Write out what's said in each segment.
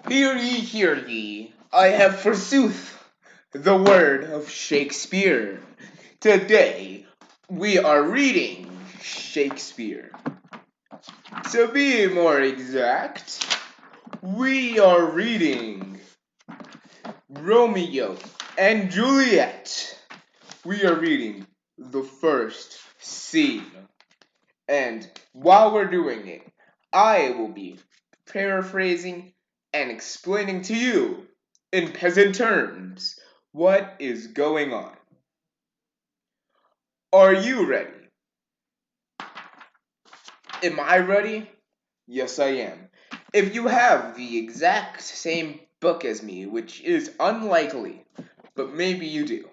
Hear ye, I have forsooth the word of Shakespeare. Today we are reading Shakespeare. To be more exact, we are reading Romeo and Juliet. We are reading the first scene. And while we're doing it, I will be paraphrasing and explaining to you in peasant terms what is going on. Are you ready? Am I ready? Yes, I am. If you have the exact same book as me, which is unlikely, but maybe you do,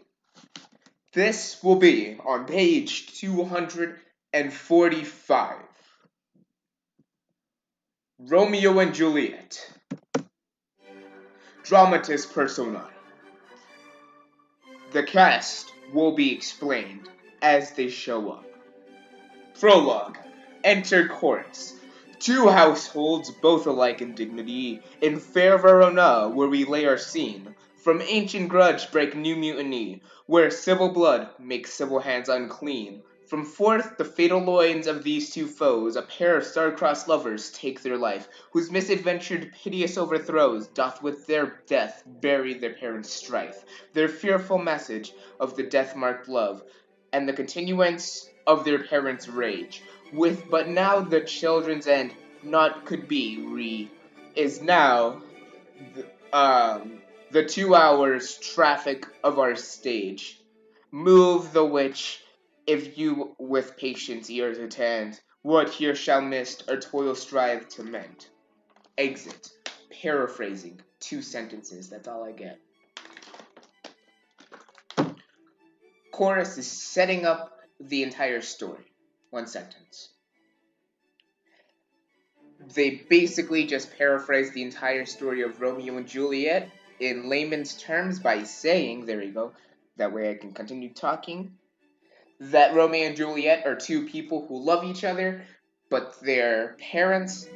this will be on page 245. Romeo and Juliet. Dramatis personae. The cast will be explained as they show up. Prologue. Enter chorus. Two households, both alike in dignity, in fair Verona, where we lay our scene. From ancient grudge break new mutiny, where civil blood makes civil hands unclean. From forth the fatal loins of these two foes, a pair of star-crossed lovers take their life, whose misadventured piteous overthrows doth with their death bury their parents' strife, their fearful message of the death-marked love, and the continuance of their parents' rage. With but now the children's end not could be is now the 2 hours traffic of our stage. Move the which, if you with patience ears attend, what here shall mist or toil strive to mend. Exit. Paraphrasing 2 sentences, that's all I get. Chorus is setting up the entire story. 1 sentence. They basically just paraphrase the entire story of Romeo and Juliet in layman's terms by saying, there you go, that way I can continue talking, that Romeo and Juliet are 2 people who love each other, but their parents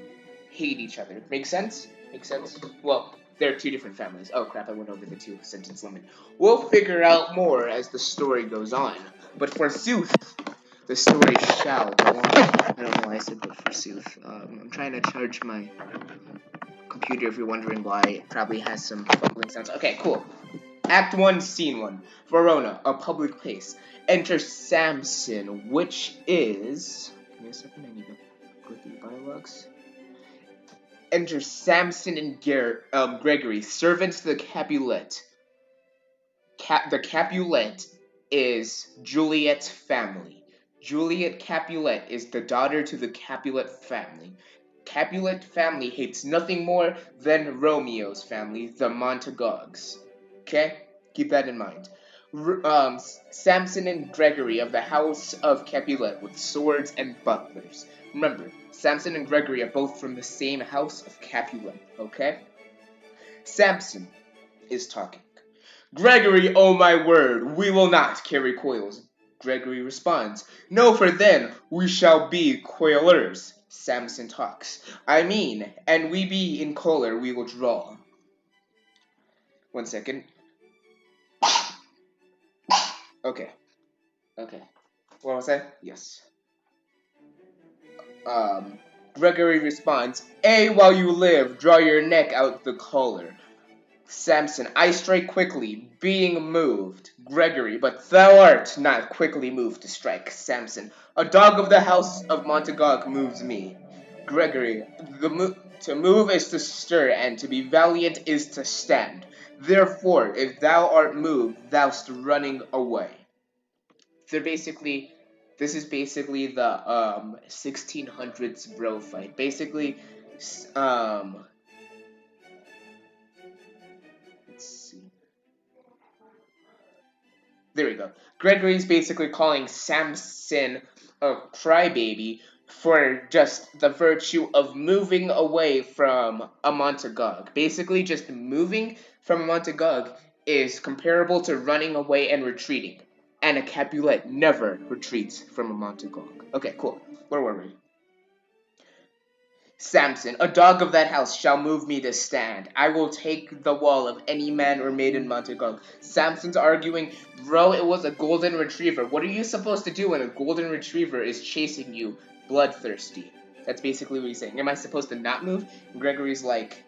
hate each other. Make sense? Make sense? Well, they're 2 different families. Oh crap, I went over the 2 sentence limit. We'll figure out more as the story goes on. But forsooth, the story shall go on. I don't know why I said but forsooth. I'm trying to charge my computer if you're wondering why. It probably has some fumbling sounds. Okay, cool. Act 1, Scene 1. Verona, a public place. Enter Samson, which is... Give me a second, I need to go through the dialogues. Enter Samson and Gregory, servants to the Capulet. The Capulet is Juliet's family. Juliet Capulet is the daughter to the Capulet family. Capulet family hates nothing more than Romeo's family, the Montagues. Okay? Keep that in mind. Samson and Gregory of the house of Capulet with swords and bucklers. Remember, Samson and Gregory are both from the same house of Capulet, okay? Samson is talking. Gregory, oh my word, we will not carry coils. Gregory responds, no, for then we shall be coilers. Samson talks. I mean, and we be in choler we will draw. 1 second. Okay. What was that? Yes. Gregory responds, A, while you live, draw your neck out the collar. Samson, I strike quickly, being moved. Gregory, but thou art not quickly moved to strike. Samson, a dog of the house of Montagog moves me. Gregory, to move is to stir, and to be valiant is to stand. Therefore, if thou art moved, thou'st running away. This is basically the 1600s bro fight. Basically, let's see. There we go. Gregory's basically calling Samson a crybaby for just the virtue of moving away from a Montagog. Basically, just moving from a Montagog is comparable to running away and retreating. And a Capulet never retreats from a Montagog. Okay, cool. Where were we? Samson, a dog of that house shall move me to stand. I will take the wall of any man or maiden Montagog. Samson's arguing, bro, it was a golden retriever. What are you supposed to do when a golden retriever is chasing you bloodthirsty? That's basically what he's saying. Am I supposed to not move? And Gregory's like,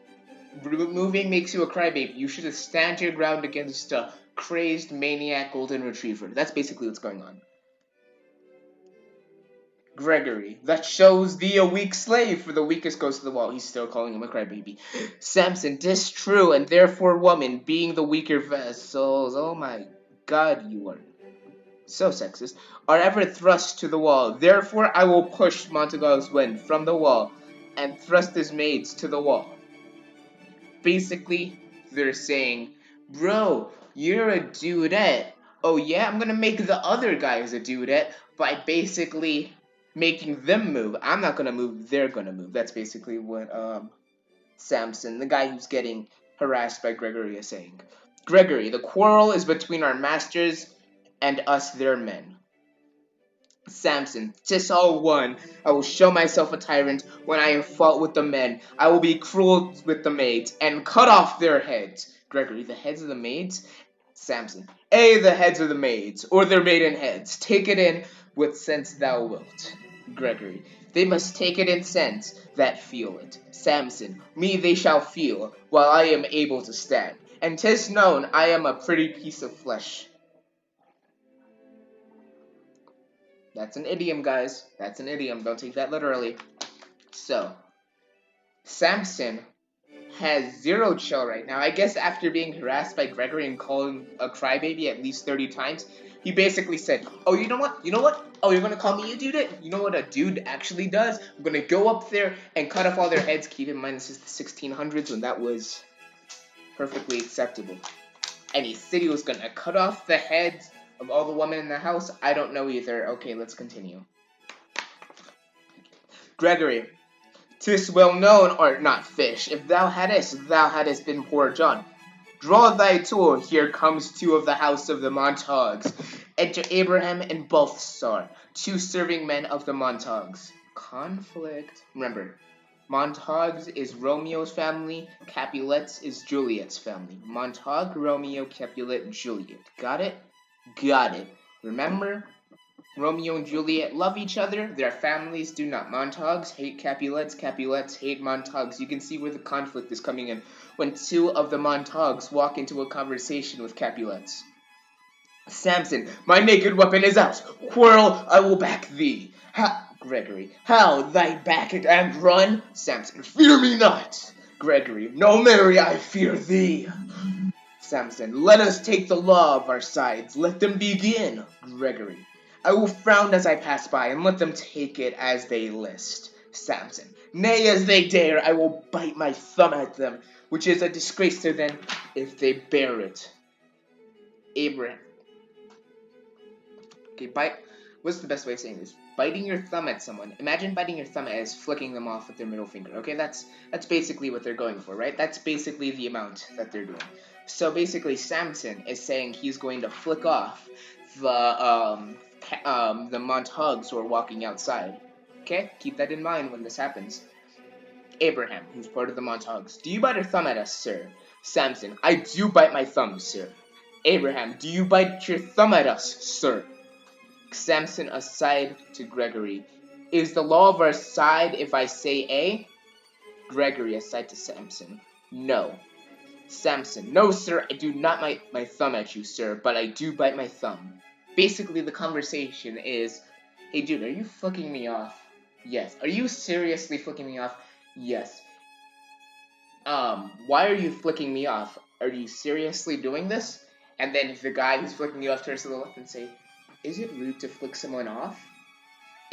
moving makes you a crybaby. You should just stand your ground against a crazed maniac golden retriever. That's basically what's going on. Gregory, that shows thee a weak slave, for the weakest goes to the wall. He's still calling him a crybaby. Samson, 'tis true, and therefore woman, being the weaker vessels, oh my god, you are so sexist, are ever thrust to the wall. Therefore I will push Montagog's wind from the wall, and thrust his maids to the wall. Basically, they're saying, bro, you're a dudette. Oh yeah, I'm gonna make the other guys a dudette by basically making them move. I'm not gonna move, they're gonna move. That's basically what Samson, the guy who's getting harassed by Gregory, is saying. Gregory, the quarrel is between our masters and us, their men. Samson, 'tis all one. I will show myself a tyrant when I have fought with the men. I will be cruel with the maids, and cut off their heads. Gregory, the heads of the maids? Samson, the heads of the maids, or their maiden heads. Take it in with sense thou wilt. Gregory, they must take it in sense that feel it. Samson, me they shall feel, while I am able to stand. And 'tis known I am a pretty piece of flesh. That's an idiom, guys. That's an idiom. Don't take that literally. So, Samson has zero chill right now. I guess after being harassed by Gregory and called him a crybaby at least 30 times, he basically said, oh, you know what? You know what? Oh, you're going to call me a dude? You know what a dude actually does? I'm going to go up there and cut off all their heads. Keep in mind, this is the 1600s when that was perfectly acceptable. And he said he was going to cut off the heads of all the women in the house. I don't know either. Okay, let's continue. Gregory, 'tis well known, art not fish. If thou hadst been poor John. Draw thy tool. Here comes two of the house of the Montagues. Enter Abraham and Balthasar, two serving men of the Montagues. Conflict. Remember, Montagues is Romeo's family. Capulets is Juliet's family. Montague, Romeo, Capulet, Juliet. Got it? Got it. Remember, Romeo and Juliet love each other. Their families do not. Montagues hate Capulets. Capulets hate Montagues. You can see where the conflict is coming in when two of the Montagues walk into a conversation with Capulets. Samson, my naked weapon is out. Quarrel, I will back thee. Gregory, how, thy back and run? Samson, fear me not. Gregory, no, Mary, I fear thee. Samson, let us take the law of our sides. Let them begin. Gregory, I will frown as I pass by, and let them take it as they list. Samson, nay, as they dare, I will bite my thumb at them, which is a disgrace to them if they bear it. Abraham. Okay, what's the best way of saying this? Biting your thumb at someone. Imagine biting your thumb as flicking them off with their middle finger. Okay, that's basically what they're going for, right? That's basically the amount that they're doing. So basically, Samson is saying he's going to flick off the Montagues who are walking outside. Okay, keep that in mind when this happens. Abraham, who's part of the Montagues, do you bite your thumb at us, sir? Samson, I do bite my thumb, sir. Abraham, do you bite your thumb at us, sir? Samson aside to Gregory, is the law of our side if I say A? Gregory aside to Samson, no. Samson, no, sir, I do not bite my thumb at you, sir, but I do bite my thumb. Basically, the conversation is, hey, dude, are you flicking me off? Yes. Are you seriously flicking me off? Yes. Why are you flicking me off? Are you seriously doing this? And then if the guy who's flicking you off turns to the left and say, is it rude to flick someone off?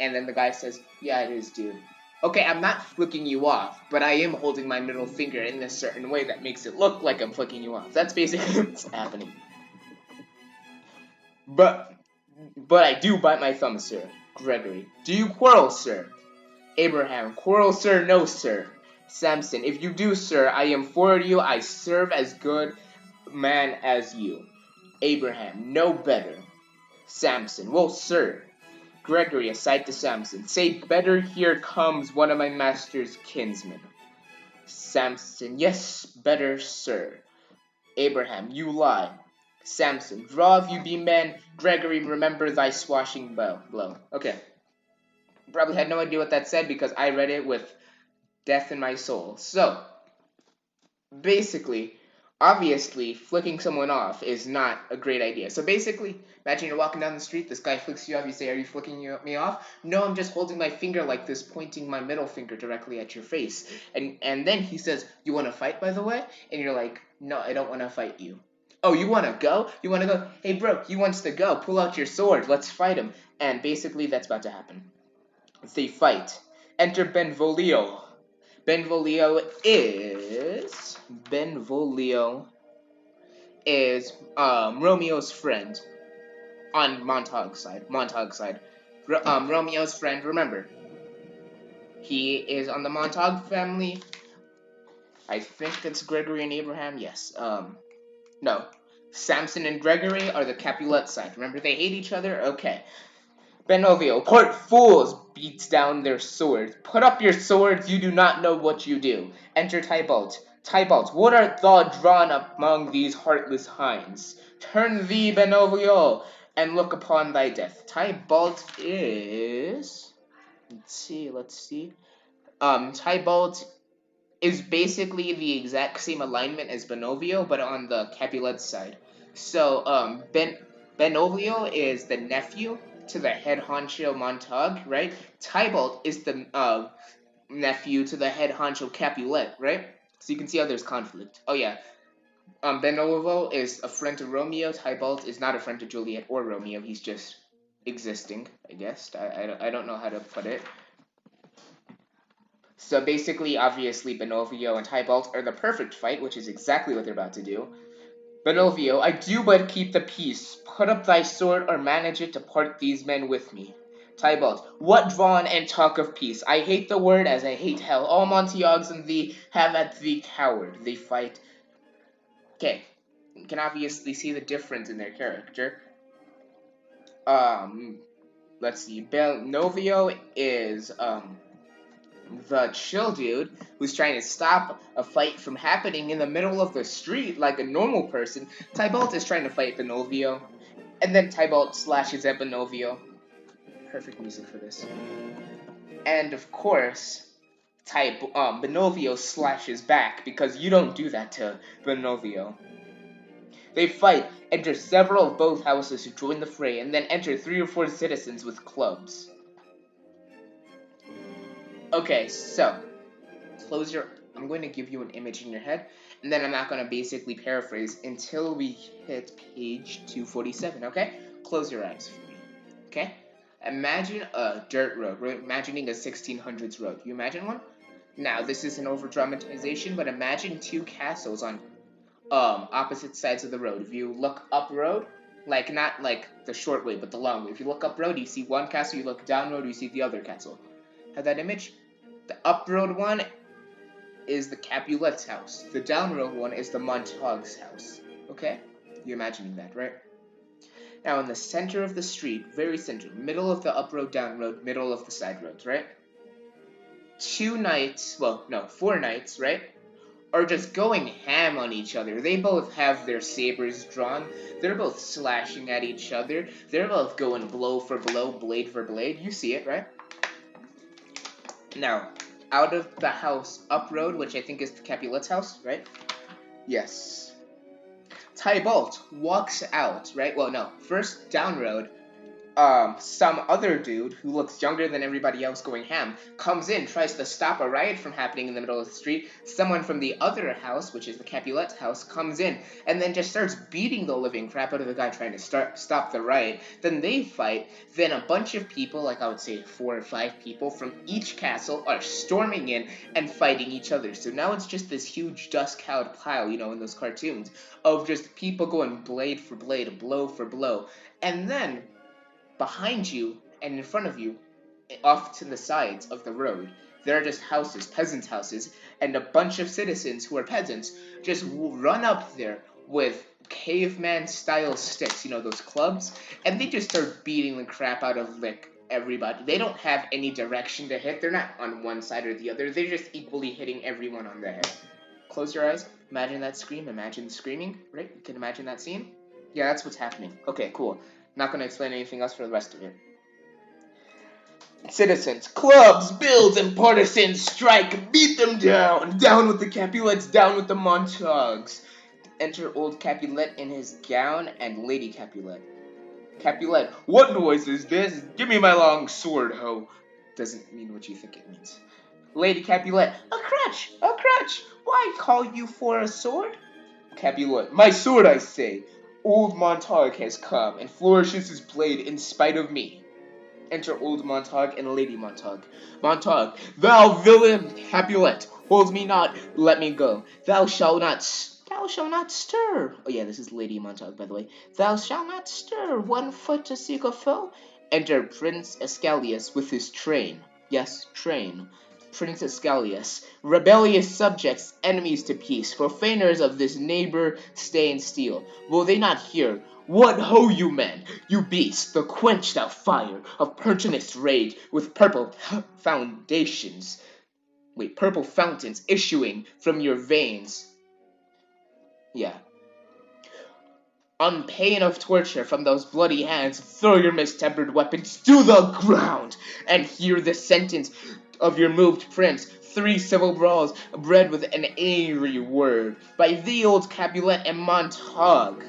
And then the guy says, yeah, it is, dude. Okay, I'm not flicking you off, but I am holding my middle finger in a certain way that makes it look like I'm flicking you off. That's basically what's happening. But I do bite my thumb, sir. Gregory, do you quarrel, sir? Abraham, quarrel, sir, no, sir. Samson, if you do, sir, I am for you. I serve as good man as you. Abraham, no better. Samson, well, sir, Gregory, aside to Samson, say better here comes one of my master's kinsmen. Samson, yes, better, sir. Abraham, you lie. Samson, draw if you be men. Gregory, remember thy swashing blow. Okay. Probably had no idea what that said because I read it with death in my soul. So, basically, obviously, flicking someone off is not a great idea. So basically, imagine you're walking down the street, this guy flicks you off, you say, are you flicking me off? No, I'm just holding my finger like this, pointing my middle finger directly at your face. And then he says, you want to fight, by the way? And you're like, no, I don't want to fight you. Oh, you want to go? You want to go? Hey, bro, he wants to go. Pull out your sword. Let's fight him. And basically, that's about to happen. They fight. Enter Benvolio. Benvolio is Romeo's friend on Montague's side. Romeo's friend. Remember, he is on the Montague family. I think it's Gregory and Abraham. Yes. No. Samson and Gregory are the Capulet side. Remember, they hate each other. Okay. Benovio, port fools, beats down their swords. Put up your swords, you do not know what you do. Enter Tybalt. Tybalt, what art thou drawn among these heartless hinds? Turn thee, Benovio, and look upon thy death. Tybalt is... Let's see. Tybalt is basically the exact same alignment as Benovio, but on the Capulet side. So, Benovio is the nephew to the head honcho Montague, right? Tybalt is the nephew to the head honcho Capulet, right? So you can see how there's conflict. Oh yeah, Benovio is a friend to Romeo. Tybalt is not a friend to Juliet or Romeo. He's just existing, I guess. I don't know how to put it. So basically, obviously, Benovio and Tybalt are the perfect fight, which is exactly what they're about to do. Benovio, I do but keep the peace. Put up thy sword or manage it to part these men with me. Tybalt, what drawn and talk of peace? I hate the word as I hate hell. All Montagues and thee have at thee coward. They fight. Okay, you can obviously see the difference in their character. Let's see. Benovio is, the chill dude who's trying to stop a fight from happening in the middle of the street like a normal person. Tybalt is trying to fight Benovio, and then Tybalt slashes at Benovio. Perfect music for this. And of course, Benovio slashes back because you don't do that to Benovio. They fight, enter several of both houses who join the fray, and then enter 3 or 4 citizens with clubs. Okay, so, I'm going to give you an image in your head, and then I'm not going to basically paraphrase until we hit page 247, okay? Close your eyes for me, okay? Imagine a dirt road. We're imagining a 1600s road. You imagine one? Now, this is an over-dramatization, but imagine 2 castles on opposite sides of the road. If you look up road, like not like the short way, but the long way. If you look up road, you see one castle. You look down road, you see the other castle. Have that image? The up road one is the Capulet's house. The down road one is the Montague's house. Okay? You're imagining that, right? Now, in the center of the street, very center, middle of the up road, down road, middle of the side roads, right? 4 knights, right? Are just going ham on each other. They both have their sabers drawn. They're both slashing at each other. They're both going blow for blow, blade for blade. You see it, right? Now, out of the house up road, which I think is the Capulet's house, right? Yes. Tybalt walks out, right? Well, no. First, down road, some other dude who looks younger than everybody else going ham comes in, tries to stop a riot from happening in the middle of the street. Someone from the other house, which is the Capulet's house, comes in and then just starts beating the living crap out of the guy trying to stop the riot. Then they fight. Then a bunch of people, like I would say 4 or 5 people from each castle are storming in and fighting each other. So now it's just this huge dust-cloud pile, you know, in those cartoons, of just people going blade for blade, blow for blow. And then behind you and in front of you, off to the sides of the road, there are just houses, peasants' houses, and a bunch of citizens who are peasants just run up there with caveman-style sticks, you know, those clubs, and they just start beating the crap out of, like, everybody. They don't have any direction to hit. They're not on one side or the other. They're just equally hitting everyone on the head. Close your eyes. Imagine that scream. Imagine screaming, right? You can imagine that scene? Yeah, that's what's happening. Okay, cool. Not going to explain anything else for the rest of it. Citizens, clubs, bills, and partisans strike. Beat them down. Down with the Capulets, down with the Montagues. Enter old Capulet in his gown and Lady Capulet. Capulet, what noise is this? Give me my long sword, ho. Doesn't mean what you think it means. Lady Capulet, a crutch, a crutch. Why call you for a sword? Capulet, my sword, I say. Old Montague has come and flourishes his blade in spite of me. Enter old Montague and Lady Montague. Montague, thou villain, Capulet, hold me not, let me go. Thou shalt not stir. Oh yeah, this is Lady Montague, by the way. Thou shalt not stir 1 foot to seek a foe. Enter Prince Escalius with his train. Yes, train. Prince Escalius, rebellious subjects, enemies to peace, profaners of this neighbor, stay and steal. Will they not hear? What ho, you men, you beasts, the quench thou fire of pertinacious rage with purple fountains issuing from your veins. Yeah. On pain of torture from those bloody hands, throw your mistempered weapons to the ground, and hear the sentence of your moved prince. 3 civil brawls, bred with an angry word, by thee, old Capulet and Montague,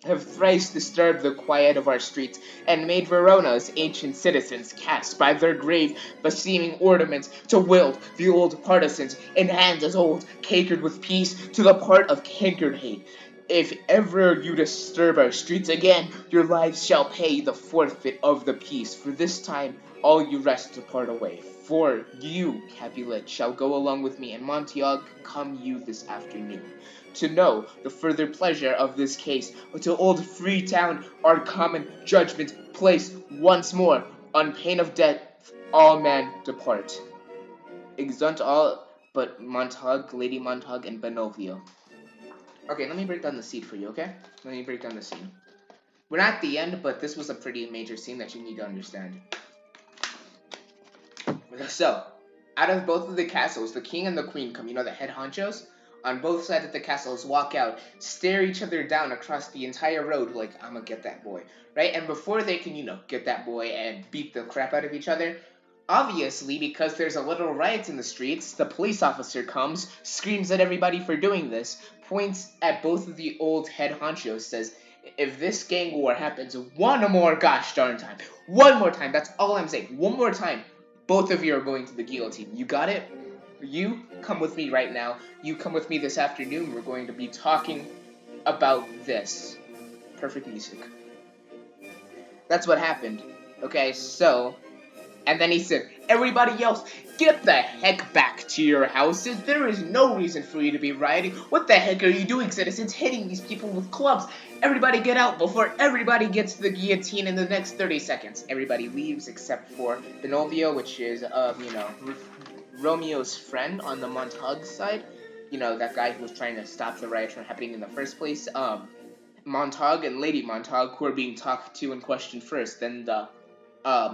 have thrice disturbed the quiet of our streets, and made Verona's ancient citizens cast by their grave beseeming ornaments to wield the old partisans in hands as old, cakered with peace, to the part of cankered hate. If ever you disturb our streets again, your lives shall pay the forfeit of the peace. For this time, all you rest depart away. For you, Capulet, shall go along with me, and Montague, come you this afternoon. To know the further pleasure of this case, to old Freetown, our common judgment place once more, on pain of death, all men depart. Exeunt all but Montague, Lady Montague, and Benovio. Okay, let me break down the scene for you, okay? Let me break down the scene. We're not at the end, but this was a pretty major scene that you need to understand. So, out of both of the castles, the king and the queen come, the head honchos, on both sides of the castles, walk out, stare each other down across the entire road like, I'm gonna get that boy, right? And before they can, get that boy and beat the crap out of each other, obviously, because there's a little riot in the streets, the police officer comes, screams at everybody for doing this, points at both of the old head honchos, says, if this gang war happens one more gosh darn time, one more time, that's all I'm saying, one more time, both of you are going to the guillotine. You got it? You come with me right now. You come with me this afternoon. We're going to be talking about this. Perfect music. That's what happened. Okay, so... And then he said, everybody else, get the heck back to your houses. There is no reason for you to be rioting. What the heck are you doing, citizens? Hitting these people with clubs. Everybody get out before everybody gets to the guillotine in the next 30 seconds. Everybody leaves except for Benovio, which is, Romeo's friend on the Montague side. That guy who was trying to stop the riot from happening in the first place. Montague and Lady Montague, who are being talked to and questioned first. Then the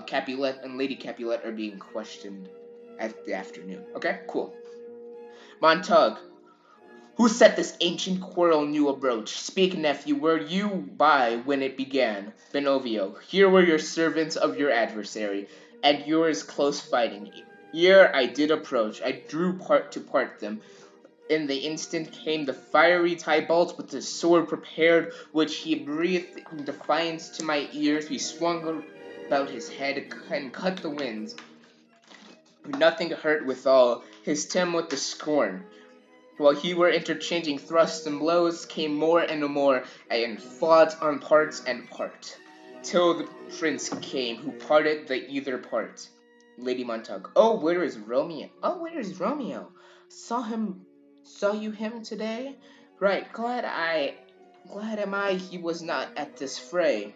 Capulet and Lady Capulet are being questioned at the afternoon. Okay, cool. Montague, who set this ancient quarrel new abroach? Speak, nephew, were you by when it began? Benovio, here were your servants of your adversary, and yours close fighting. Here I did approach, I drew part to part them. In the instant came the fiery Tybalt with his sword prepared, which he breathed in defiance to my ears. He swung about his head and cut the winds. Nothing hurt withal, his Tim with the scorn. While he were interchanging thrusts and blows, came more and more, and fought on parts and part, till the prince came, who parted the either part. Lady Montague, oh, where is Romeo? Saw you him today? Right, glad am I he was not at this fray.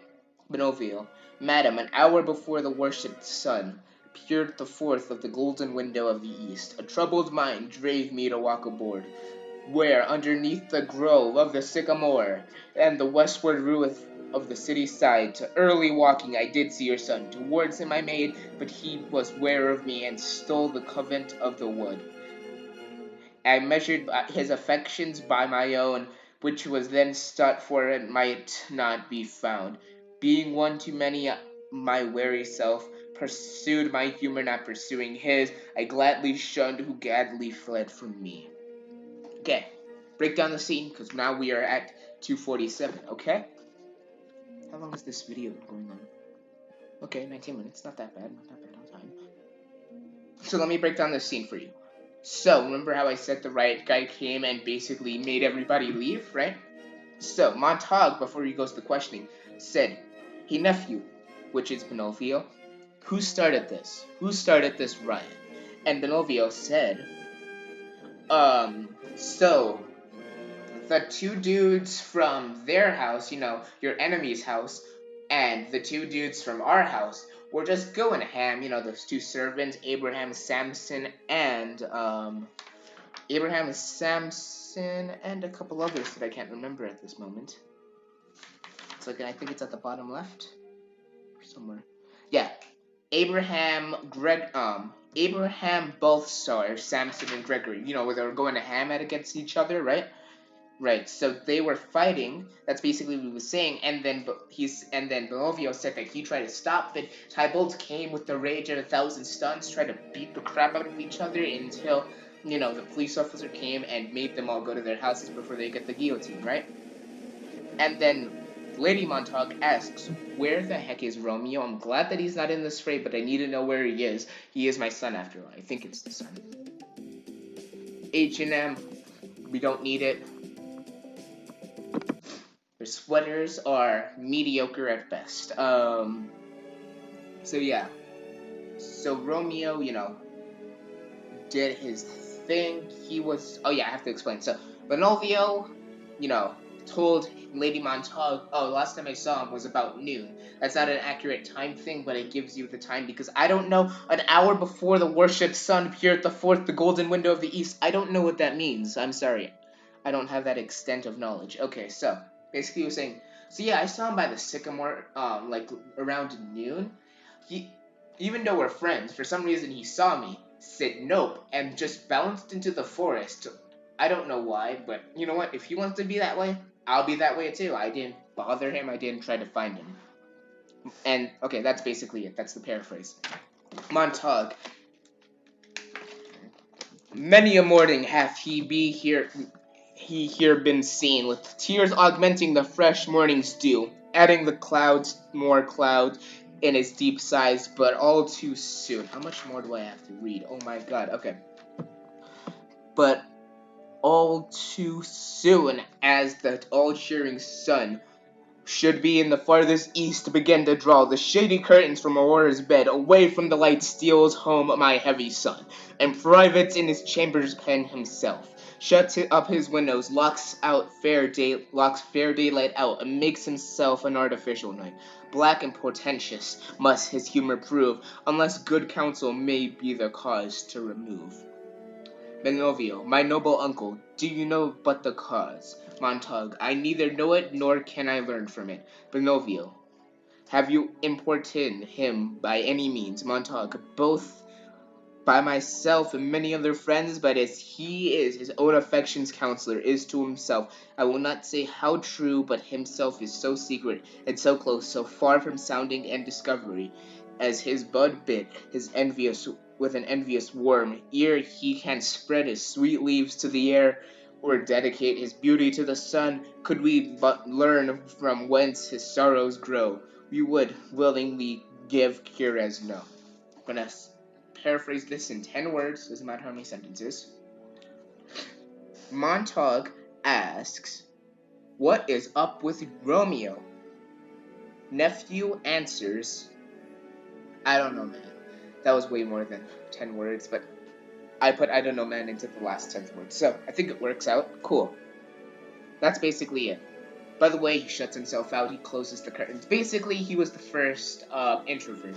Benovio, madam, an hour before the worshipped sun peered the forth of the golden window of the east. A troubled mind drave me to walk aboard, where, underneath the grove of the sycamore, and the westward rueth of the city side to early walking, I did see your son. Towards him I made, but he was ware of me and stole the covent of the wood. I measured his affections by my own, which was then sought for and might not be found. Being one too many, my wary self pursued my humor, not pursuing his. I gladly shunned who gladly fled from me. Okay, break down the scene, because now we are at 2:47, okay? How long is this video going on? Okay, 19 minutes, not that bad on time. So let me break down this scene for you. So, remember how I said the riot guy came and basically made everybody leave, right? So, Montague, before he goes to questioning, said, "Hey nephew," which is Benvolio, "who started this? Who started this riot?" And Benvolio said, so, the two dudes from their house, your enemy's house, and the two dudes from our house were just going ham, those two servants, Abraham Samson and a couple others that I can't remember at this moment. It's like, I think it's at the bottom left or somewhere. Yeah, Abraham, Balthasar, Samson, and Gregory. Where they were going to ham at against each other, right? Right. So they were fighting. That's basically what he was saying. And then Benvolio said that he tried to stop it. Tybalt came with the rage of 1,000 stuns, tried to beat the crap out of each other until the police officer came and made them all go to their houses before they get the guillotine, right? And then Lady Montague asks, "Where the heck is Romeo? I'm glad that he's not in this fray, but I need to know where he is. He is my son after all." I think it's the son. H&M, we don't need it. Their sweaters are mediocre at best. So yeah. So Romeo, did his thing. I have to explain. So Benvolio, told Lady Montague, "Oh, last time I saw him was about noon." That's not an accurate time thing, but it gives you the time, because I don't know. An hour before the worshipped sun appeared at the fourth, the golden window of the east. I don't know what that means. I'm sorry. I don't have that extent of knowledge. Okay, so basically he was saying, so yeah, I saw him by the sycamore, like around noon. Even though we're friends, for some reason he saw me, said nope, and just bounced into the forest. I don't know why, but you know what? If he wants to be that way, I'll be that way too. I didn't bother him. I didn't try to find him. And okay, that's basically it. That's the paraphrase. Montague. "Many a morning hath he here been seen, with tears augmenting the fresh morning's dew, adding more clouds in his deep sighs, but all too soon." How much more do I have to read? Oh my god, okay. "But all too soon, as that all-cheering sun should be in the farthest east, to begin to draw the shady curtains from Aurora's bed. Away from the light steals home my heavy son, and private in his chamber's pen himself. Shuts up his windows, locks fair daylight out, and makes himself an artificial night. Black and portentous must his humor prove, unless good counsel may be the cause to remove." Benvolio, "My noble uncle, do you know but the cause?" Montague, "I neither know it, nor can I learn from it." Benvolio, "Have you importuned him by any means?" Montague, "Both by myself and many other friends, but as he is his own affection's counselor, is to himself, I will not say how true, but himself is so secret, and so close, so far from sounding and discovery, as his bud bit, with an envious worm, ere he can spread his sweet leaves to the air, or dedicate his beauty to the sun. Could we but learn from whence his sorrows grow, we would willingly give cure as no. I'm gonna paraphrase this in 10 words, doesn't matter how many sentences. Montague asks, "What is up with Romeo?" Nephew answers, "I don't know, man." That was way more than 10 words, but I put "I don't know, man" into the last 10th word, so I think it works out. Cool. That's basically it. By the way, he shuts himself out, he closes the curtains. Basically, he was the first introvert.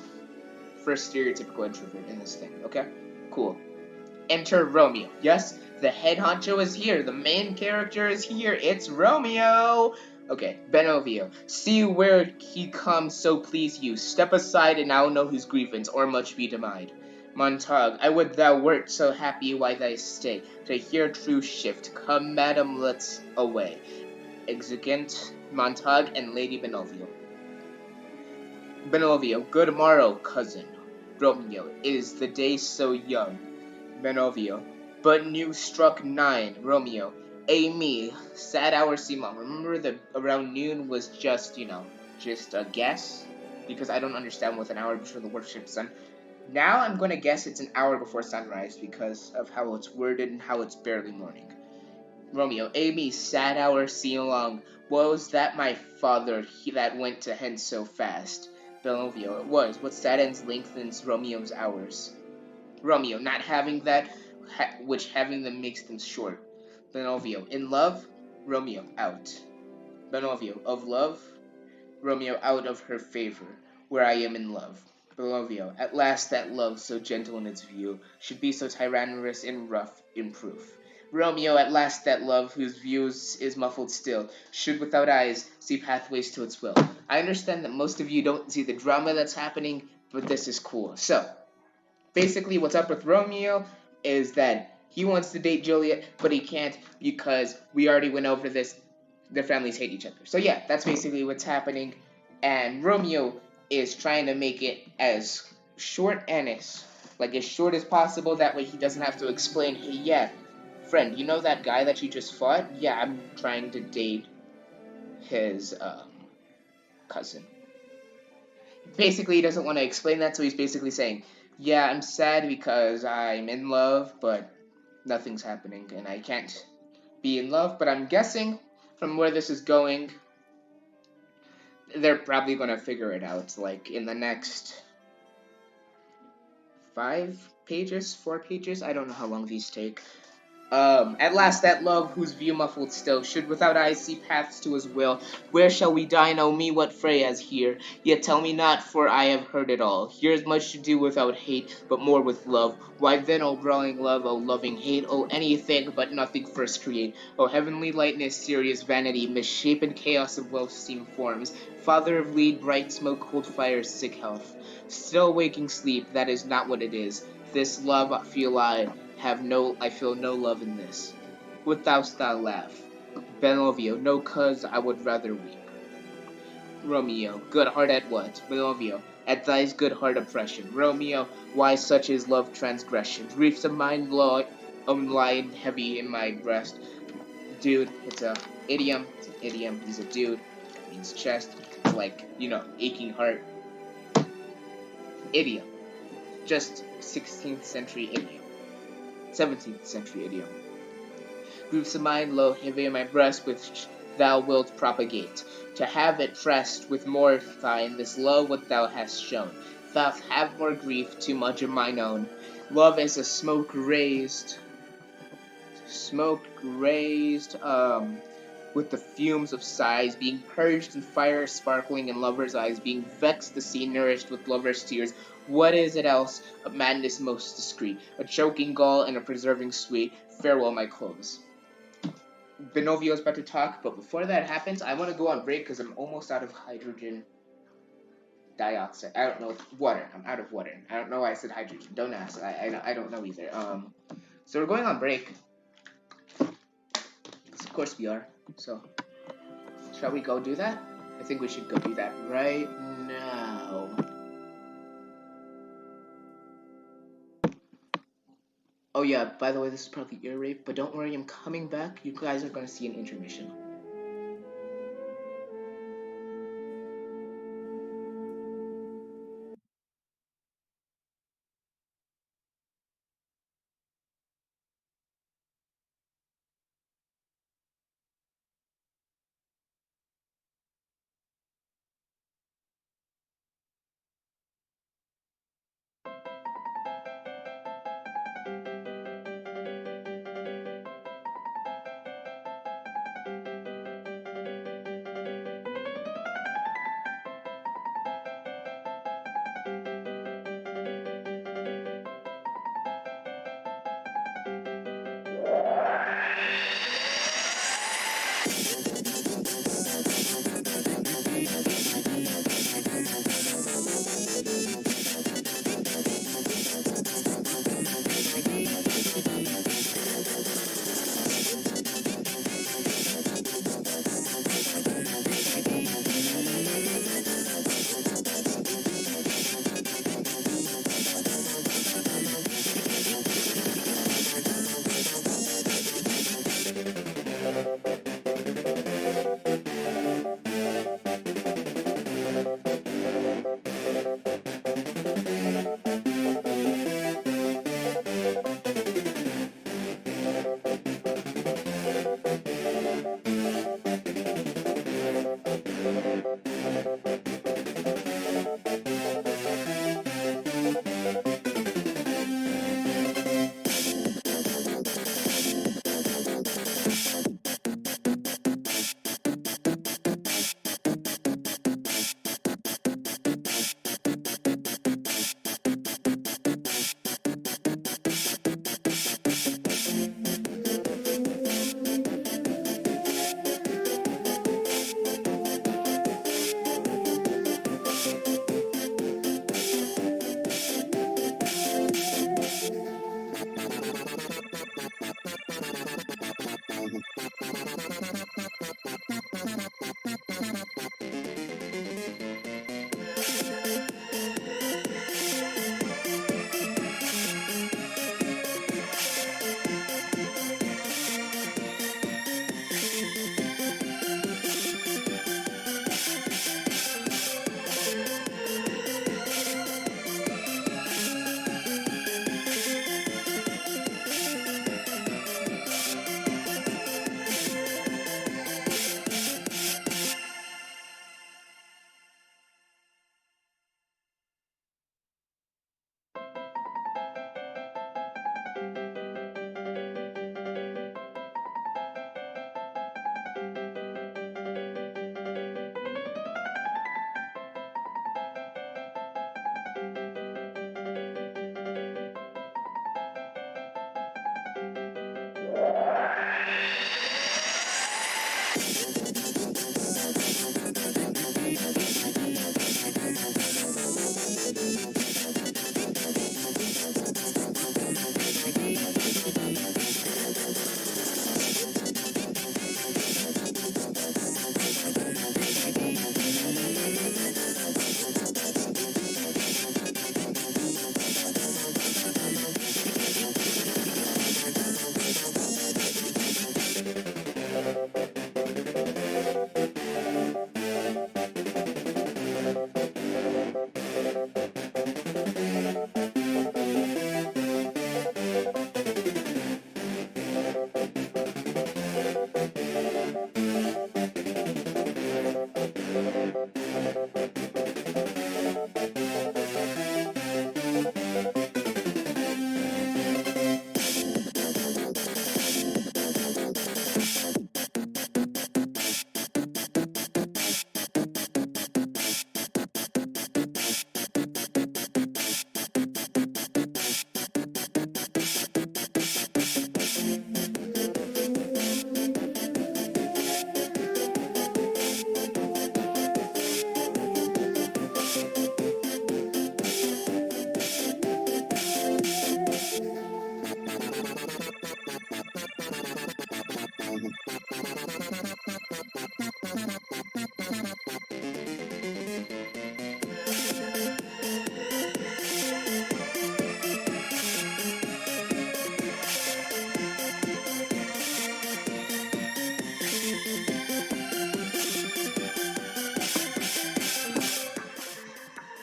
First stereotypical introvert in this thing, okay? Cool. Enter Romeo. Yes, the head honcho is here. The main character is here. It's Romeo! Okay, Benovio, see where he comes, so please you. Step aside, and I'll know his grievance, or much be denied. Montague, I would thou wert so happy why thy stay, to hear true shift. Come, madam, let's away. Exigent Montague and Lady Benovio. Benovio, good morrow, cousin. Romeo, is the day so young? Benovio, but new struck 9. Romeo, me, sad hour Simon. Remember that around noon was just, just a guess? Because I don't understand with an hour before the worship sun. Now I'm going to guess it's an hour before sunrise because of how it's worded and how it's barely morning. Romeo, me, sad hour Simon. Was that my father, he that went to hence so fast? Benovio, it was. What saddens lengthens Romeo's hours? Romeo, not having that, which having them makes them short. Benovio, in love? Romeo, out. Benovio, of love? Romeo, out of her favor, where I am in love. Benovio, at last that love, so gentle in its view, should be so tyrannous and rough in proof. Romeo, at last that love, whose views is muffled still, should without eyes see pathways to its will. I understand that most of you don't see the drama that's happening, but this is cool. So, basically what's up with Romeo is that he wants to date Juliet, but he can't because we already went over this. Their families hate each other. So yeah, that's basically what's happening. And Romeo is trying to make it as short and as short as possible. That way he doesn't have to explain, hey, yeah, friend, you know that guy that you just fought? Yeah, I'm trying to date his cousin. Basically, he doesn't want to explain that, so he's basically saying, yeah, I'm sad because I'm in love, but nothing's happening, and I can't be in love. But I'm guessing from where this is going, they're probably going to figure it out, like in the next 5 pages, 4 pages. I don't know how long these take. At last that love, whose view muffled still, should without eyes see paths to his will. Where shall we dine? Oh me, what fray as here? Yet tell me not, for I have heard it all. Here is much to do without hate, but more with love. Why then, O growing love, O loving hate, O anything but nothing first create, O heavenly lightness, serious vanity, misshapen chaos of well-seemed forms, father of lead, bright smoke, cold fire, sick health. Still waking sleep, that is not what it is. This love I feel no love in this. Would thou laugh? Benovio, no, cause I would rather weep. Romeo, good heart at what? Benovio, at thy good heart oppression. Romeo, why such is love transgression? Griefs of mine lying heavy in my breast. Dude, it's a idiom. It's an idiom. He's a dude. It means chest. It's like, aching heart. Idiom. Just 16th century idiom. 17th century idiom. Griefs of mine low heavy in my breast, which thou wilt propagate, to have it pressed with more thine, this love what thou hast shown. Thou have more grief, too much of mine own. Love is a smoke raised, with the fumes of sighs, being purged in fire sparkling in lovers' eyes, being vexed the sea nourished with lovers' tears. What is it else? A madness most discreet, a choking gall and a preserving sweet. Farewell, my clothes. Benovio's about to talk, but before that happens, I want to go on break because I'm almost out of hydrogen dioxide. I don't know, water. I'm out of water. I don't know why I said hydrogen. Don't ask. I don't know either. So we're going on break. Of course we are. So, shall we go do that? I think we should go do that right now. Oh yeah, by the way, this is probably ear rape, but don't worry, I'm coming back. You guys are gonna see an intermission.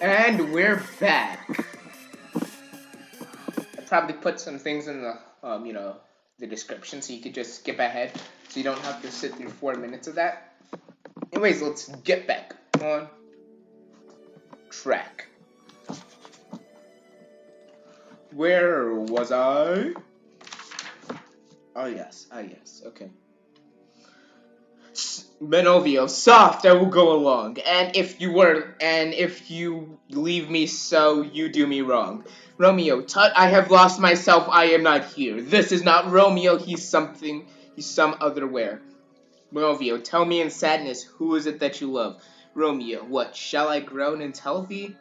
And we're back. I probably put some things in the the description so you could just skip ahead, so you don't have to sit through 4 minutes of that. Anyways, let's get back on track. Where was I? Oh yes, okay. Benovio, soft, I will go along. And if you leave me so, you do me wrong. Romeo, tut, I have lost myself, I am not here. This is not Romeo, he's some other where. Benovio, tell me in sadness, who is it that you love? Romeo, what, shall I groan and tell thee?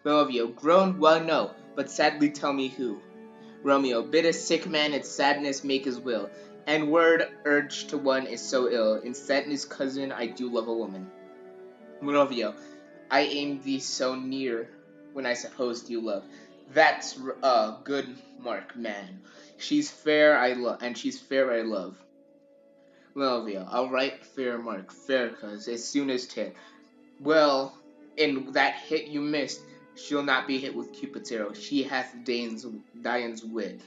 Benovio, groan, well no, but sadly tell me who. Romeo, bid a sick man its sadness make his will, and word urged to one is so ill. In sadness, cousin, I do love a woman. Romeo, I aim thee so near when I supposed you love. That's a good mark, man. She's fair, and she's fair I love. Romeo, I'll write fair mark, fair cause, as soon as tit. Well, in that hit you missed, she'll not be hit with Cupid's arrow. She hath Dian's wit,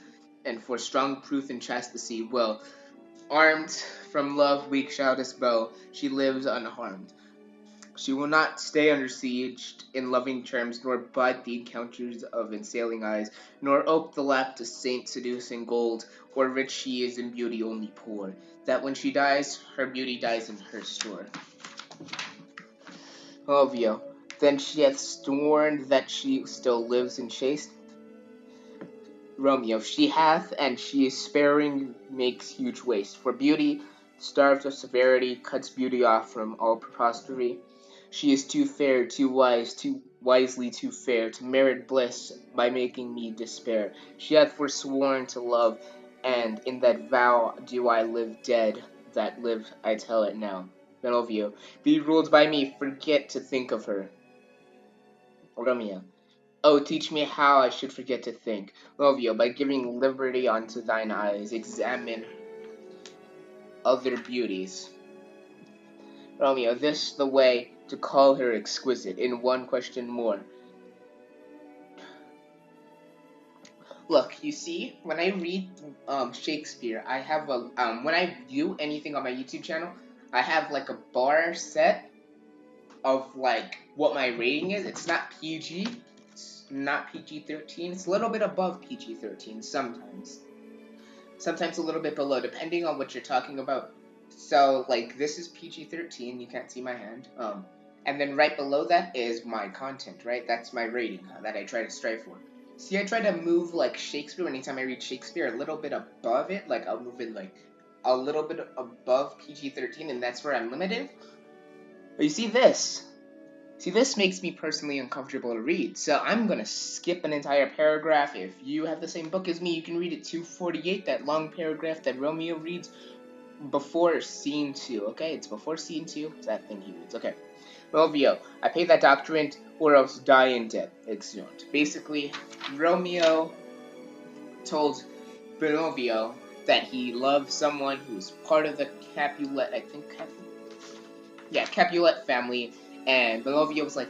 and for strong proof in chastity, well, armed from love weak shall bow, she lives unharmed. She will not stay under siege in loving terms, nor bide the encounters of ensailing eyes, nor ope the lap to saint seducing gold, or rich she is in beauty only poor, that when she dies, her beauty dies in her store. Romeo, then she hath sworn that she still lives in chaste? Romeo, she hath, and she is sparing makes huge waste. For beauty, starved of severity, cuts beauty off from all prepostery. She is too fair, too wise wisely too fair to merit bliss by making me despair. She hath forsworn to love, and in that vow do I live dead, that live I tell it now. Romeo, be ruled by me, forget to think of her. Romeo, oh, teach me how I should forget to think. Romeo, by giving liberty unto thine eyes, examine other beauties. Romeo, this the way to call her exquisite, in one question more. Look, you see, when I read Shakespeare, I have a when I do anything on my YouTube channel, I have like a bar set of like what my rating is. It's not PG, it's not PG-13. It's a little bit above PG-13 sometimes. Sometimes a little bit below, depending on what you're talking about. So like this is PG-13. You can't see my hand. And then right below that is my content, right? That's my rating that I try to strive for. See, I try to move like Shakespeare. Anytime I read Shakespeare, a little bit above it, like I'll move it like a little bit above PG-13, and that's where I'm limited. But you see this? See, this makes me personally uncomfortable to read, so I'm gonna skip an entire paragraph. If you have the same book as me, you can read it 248, that long paragraph that Romeo reads before scene 2, okay? It's before scene 2, that thing he reads, okay. Romeo, I pay that doctrine or else die in debt. Exeunt. Basically, Romeo told Romeo that he loved someone who's part of the Capulet, I think Capulet family, and Romeo was like,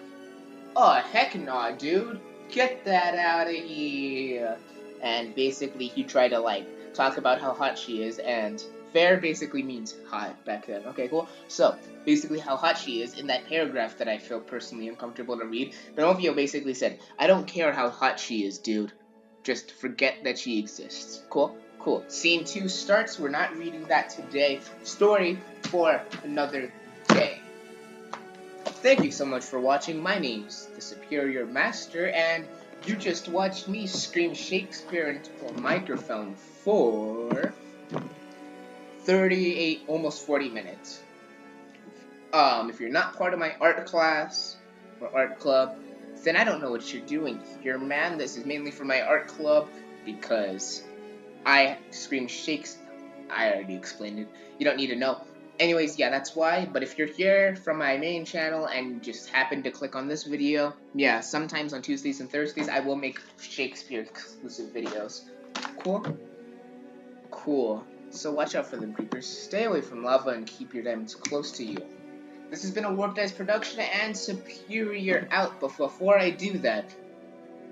oh, heck no, dude. Get that out of here. And basically, he tried to, like, talk about how hot she is, and fair basically means hot back then. Okay, cool. So, basically, how hot she is in that paragraph that I feel personally uncomfortable to read, Pinocchio basically said, I don't care how hot she is, dude. Just forget that she exists. Cool? Cool. Scene 2 starts. We're not reading that today. Story for another day. Thank you so much for watching. My name's the Superior Master, and you just watched me scream Shakespeare into a microphone for 38, almost 40 minutes. If you're not part of my art class or art club, then I don't know what you're doing here, man. This is mainly for my art club because I scream Shakespeare. I already explained it. You don't need to know. Anyways, yeah, that's why. But if you're here from my main channel and just happen to click on this video, yeah, sometimes on Tuesdays and Thursdays I will make Shakespeare exclusive videos. Cool? Cool. So watch out for them creepers. Stay away from lava and keep your diamonds close to you. This has been a Warped Eyes production and Superior out. But before I do that,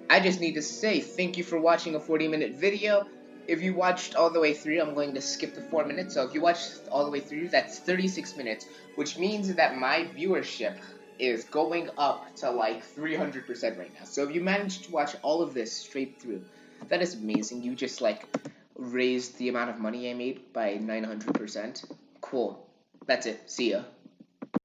I just need to say thank you for watching a 40-minute video. If you watched all the way through, I'm going to skip the 4 minutes. So if you watched all the way through, that's 36 minutes, which means that my viewership is going up to like 300% right now. So if you managed to watch all of this straight through, that is amazing. You just like raised the amount of money I made by 900%. Cool. That's it. See ya.